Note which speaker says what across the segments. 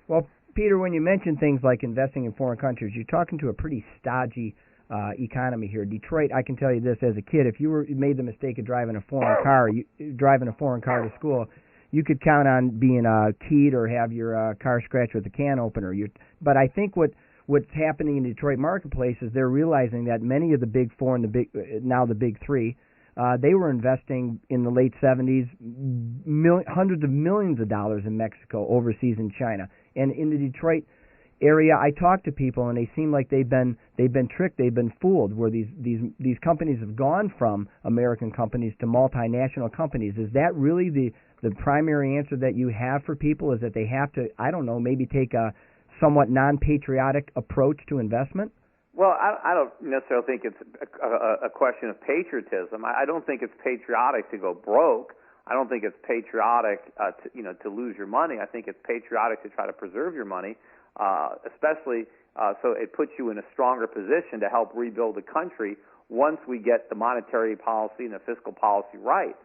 Speaker 1: Well, Peter, when you mention things like investing in foreign countries, you're talking to a pretty stodgy economy here. Detroit, I can tell you this as a kid: if you made the mistake of driving a foreign car, to school, you could count on being keyed or have your car scratched with a can opener. But I think what's happening in the Detroit marketplace is they're realizing that many of the big four and now the big three, they were investing in the late 70s hundreds of millions of dollars in Mexico, overseas in China, and in the Detroit area. I talk to people and they seem like they've been tricked, they've been fooled, where these companies have gone from American companies to multinational companies. Is that really the primary answer that you have for people? Is that they have to, I don't know, maybe take a somewhat non-patriotic approach to investment?
Speaker 2: Well, I don't necessarily think it's a question of patriotism. I don't think it's patriotic to go broke. I don't think it's patriotic to lose your money. I think it's patriotic to try to preserve your money, especially so it puts you in a stronger position to help rebuild the country once we get the monetary policy and the fiscal policy right.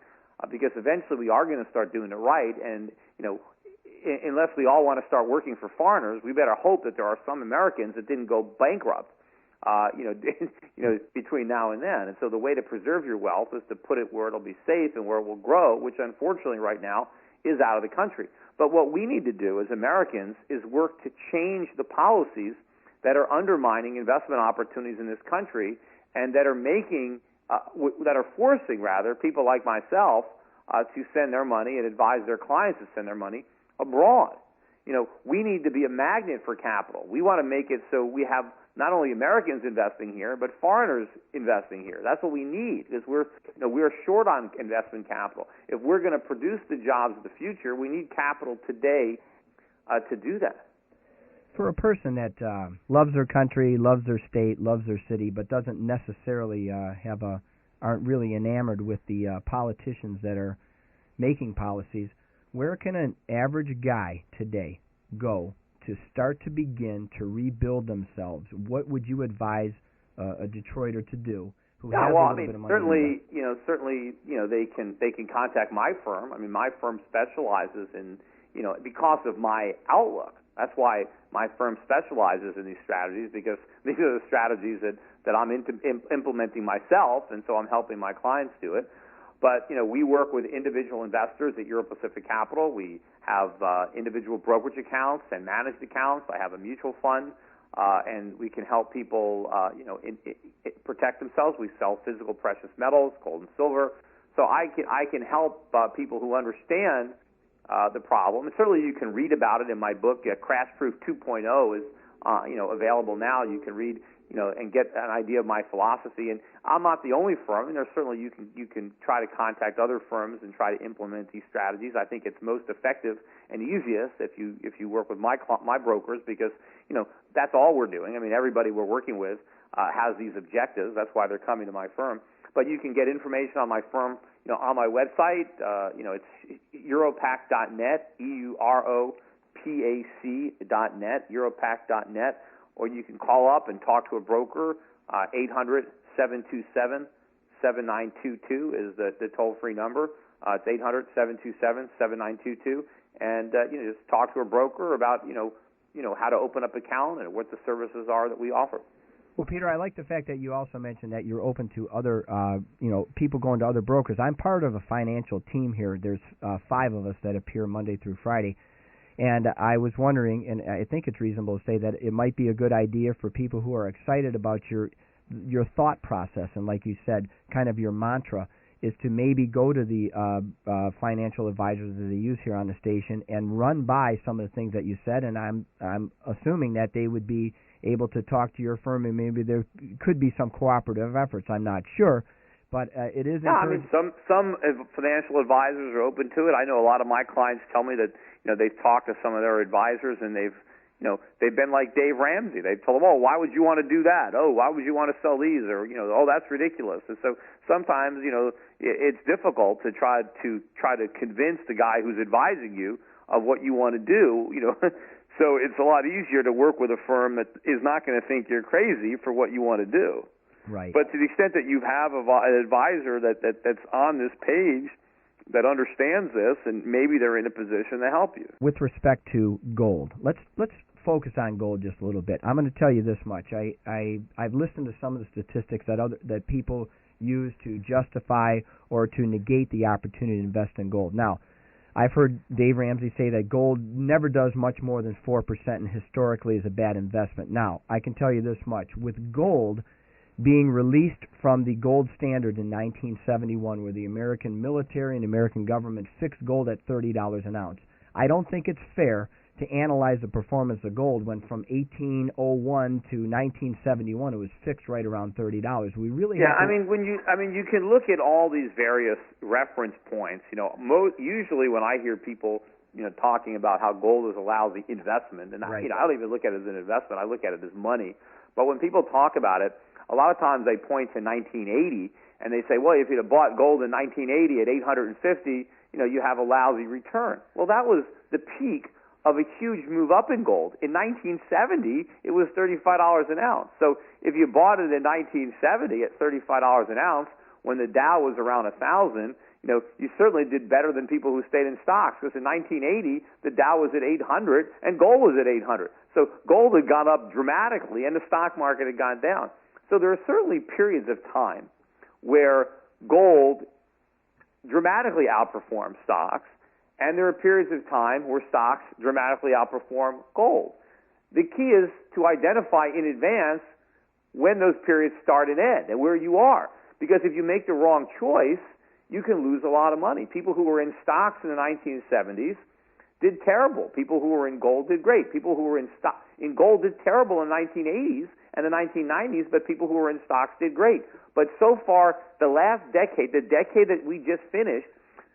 Speaker 2: Because eventually we are going to start doing it right, and unless we all want to start working for foreigners, we better hope that there are some Americans that didn't go bankrupt, between now and then. And so the way to preserve your wealth is to put it where it'll be safe and where it will grow, which unfortunately right now is out of the country. But what we need to do as Americans is work to change the policies that are undermining investment opportunities in this country and that are forcing people like myself to send their money and advise their clients to send their money abroad. We need to be a magnet for capital. We want to make it so we have not only Americans investing here, but foreigners investing here. That's what we need, because we're short on investment capital. If we're going to produce the jobs of the future, we need capital today to do that.
Speaker 1: For a person that loves their country, loves their state, loves their city, but doesn't necessarily aren't really enamored with the politicians that are making policies, where can an average guy today go to start to begin to rebuild themselves? What would you advise a Detroiter to do who has a little bit of money?
Speaker 2: Certainly, they can contact my firm. I mean, my firm specializes in, because of my outlook. That's why my firm specializes in these strategies, because these are the strategies that I'm implementing myself, and so I'm helping my clients do it. But, we work with individual investors at Euro Pacific Capital. We have individual brokerage accounts and managed accounts. I have a mutual fund, and we can help people, protect themselves. We sell physical precious metals, gold and silver. So I can help people who understand the problem. And certainly you can read about it in my book. Crash Proof 2.0 is, available now. You can read, and get an idea of my philosophy. And I'm not the only firm. And there's certainly you can try to contact other firms and try to implement these strategies. I think it's most effective and easiest if you work with my brokers, because that's all we're doing. I mean, everybody we're working with has these objectives. That's why they're coming to my firm. But you can get information on my firm, on my website. It's Europac.net, EUROPAC.net, Europac.net. Or you can call up and talk to a broker. 800-727-7922 is the toll-free number. It's 800-727-7922. And just talk to a broker about how to open up an account and what the services are that we offer.
Speaker 1: Well, Peter, I like the fact that you also mentioned that you're open to other, people going to other brokers. I'm part of a financial team here. There's 5 of us that appear Monday through Friday. And I was wondering, and I think it's reasonable to say that it might be a good idea for people who are excited about your thought process, and like you said, kind of your mantra, is to maybe go to the financial advisors that they use here on the station and run by some of the things that you said. And I'm assuming that they would be able to talk to your firm, and maybe there could be some cooperative efforts. I'm not sure, but it is.
Speaker 2: Yeah, I mean, some financial advisors are open to it. I know a lot of my clients tell me that they've talked to some of their advisors, and they've been like Dave Ramsey. They've told them, oh, why would you want to do that? Oh, why would you want to sell these? Or oh, that's ridiculous. And so sometimes it's difficult to try to convince the guy who's advising you of what you want to do. So it's a lot easier to work with a firm that is not going to think you're crazy for what you want to do.
Speaker 1: Right.
Speaker 2: But to the extent that you have an advisor that's on this page, that understands this, and maybe they're in a position to help you.
Speaker 1: With respect to gold, let's focus on gold just a little bit. I'm going to tell you this much. I've listened to some of the statistics that people use to justify or to negate the opportunity to invest in gold. Now, I've heard Dave Ramsey say that gold never does much more than 4% and historically is a bad investment. Now, I can tell you this much. With gold being released from the gold standard in 1971, where the American military and American government fixed gold at $30 an ounce, I don't think it's fair to analyze the performance of gold when from 1801 to 1971 it was fixed right around $30. We really have to...
Speaker 2: you can look at all these various reference points. Usually when I hear people talking about how gold is a lousy investment, and
Speaker 1: right.
Speaker 2: I don't even look at it as an investment. I look at it as money. But when people talk about it, a lot of times they point to 1980 and they say, well, if you'd have bought gold in 1980 at 850, you have a lousy return. Well, that was the peak of a huge move up in gold. In 1970, it was $35 an ounce. So if you bought it in 1970 at $35 an ounce, when the Dow was around 1,000, you certainly did better than people who stayed in stocks, because in 1980, the Dow was at 800 and gold was at 800. So gold had gone up dramatically and the stock market had gone down. So there are certainly periods of time where gold dramatically outperforms stocks, and there are periods of time where stocks dramatically outperform gold. The key is to identify in advance when those periods start and end and where you are. Because if you make the wrong choice, you can lose a lot of money. People who were in stocks in the 1970s did terrible. People who were in gold did great. People who were in gold did terrible in the 1980s and the 1990s, but people who were in stocks did great. But so far, the last decade, the decade that we just finished,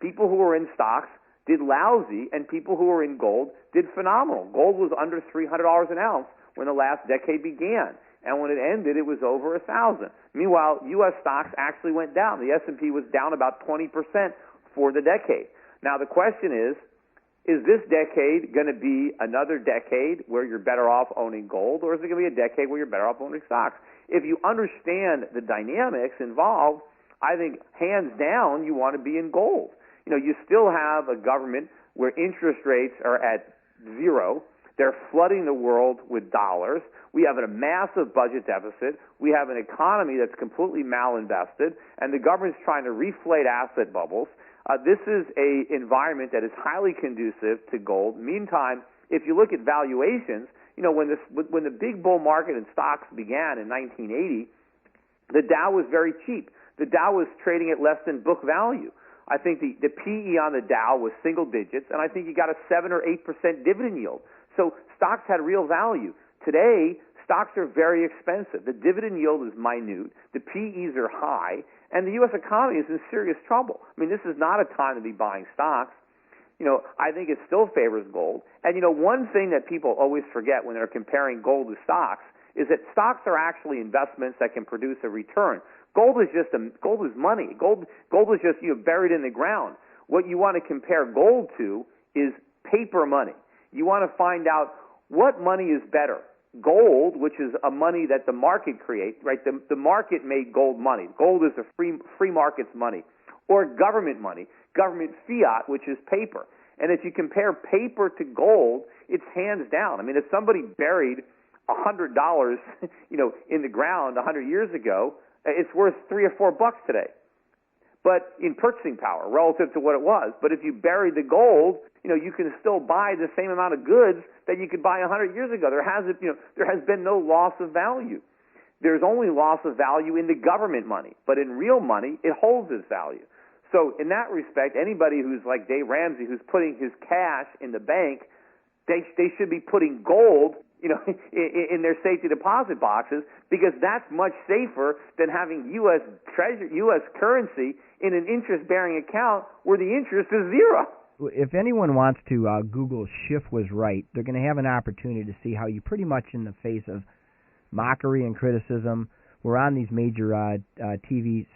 Speaker 2: people who were in stocks did lousy, and people who were in gold did phenomenal. Gold was under $300 an ounce when the last decade began, and when it ended, it was over 1,000. Meanwhile, U.S. stocks actually went down. The S&P was down about 20% for the decade. Now, the question is this decade going to be another decade where you're better off owning gold, or is it going to be a decade where you're better off owning stocks? If you understand the dynamics involved, I think hands down you want to be in gold. You still have a government where interest rates are at zero. They're flooding the world with dollars. We have a massive budget deficit. We have an economy that's completely malinvested, and the government's trying to reflate asset bubbles. This is an environment that is highly conducive to gold. Meantime, if you look at valuations, when the big bull market in stocks began in 1980, the Dow was very cheap. The Dow was trading at less than book value. I think the PE on the Dow was single digits, and I think you got a 7 or 8% dividend yield. So stocks had real value. Today, stocks are very expensive. The dividend yield is minute. The PEs are high, and the U.S. economy is in serious trouble. I mean, this is not a time to be buying stocks. I think it still favors gold. And, one thing that people always forget when they're comparing gold to stocks is that stocks are actually investments that can produce a return. Gold is money. Gold is just buried in the ground. What you want to compare gold to is paper money. You want to find out what money is better. Gold, which is a money that the market creates, right? The market made gold money. Gold is a free market's money. Or government money, government fiat, which is paper. And if you compare paper to gold, it's hands down. I mean, if somebody buried $100, in the ground 100 years ago, it's worth $3 or $4 today. But in purchasing power relative to what it was. But if you bury the gold, you can still buy the same amount of goods that you could buy 100 years ago. There has been no loss of value. There's only loss of value in the government money. But in real money, it holds its value. So in that respect, anybody who's like Dave Ramsey, who's putting his cash in the bank, they should be putting gold in their safety deposit boxes, because that's much safer than having U.S. currency in an interest-bearing account where the interest is zero.
Speaker 1: If anyone wants to Google Schiff was right, they're going to have an opportunity to see how you pretty much in the face of mockery and criticism, we're on these major TV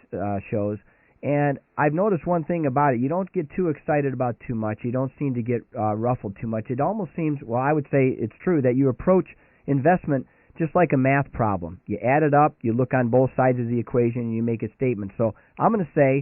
Speaker 1: shows. And I've noticed one thing about it. You don't get too excited about too much. You don't seem to get ruffled too much. It almost seems, well, I would say it's true, that you approach investment just like a math problem. You add it up, you look on both sides of the equation, and you make a statement. So I'm going to say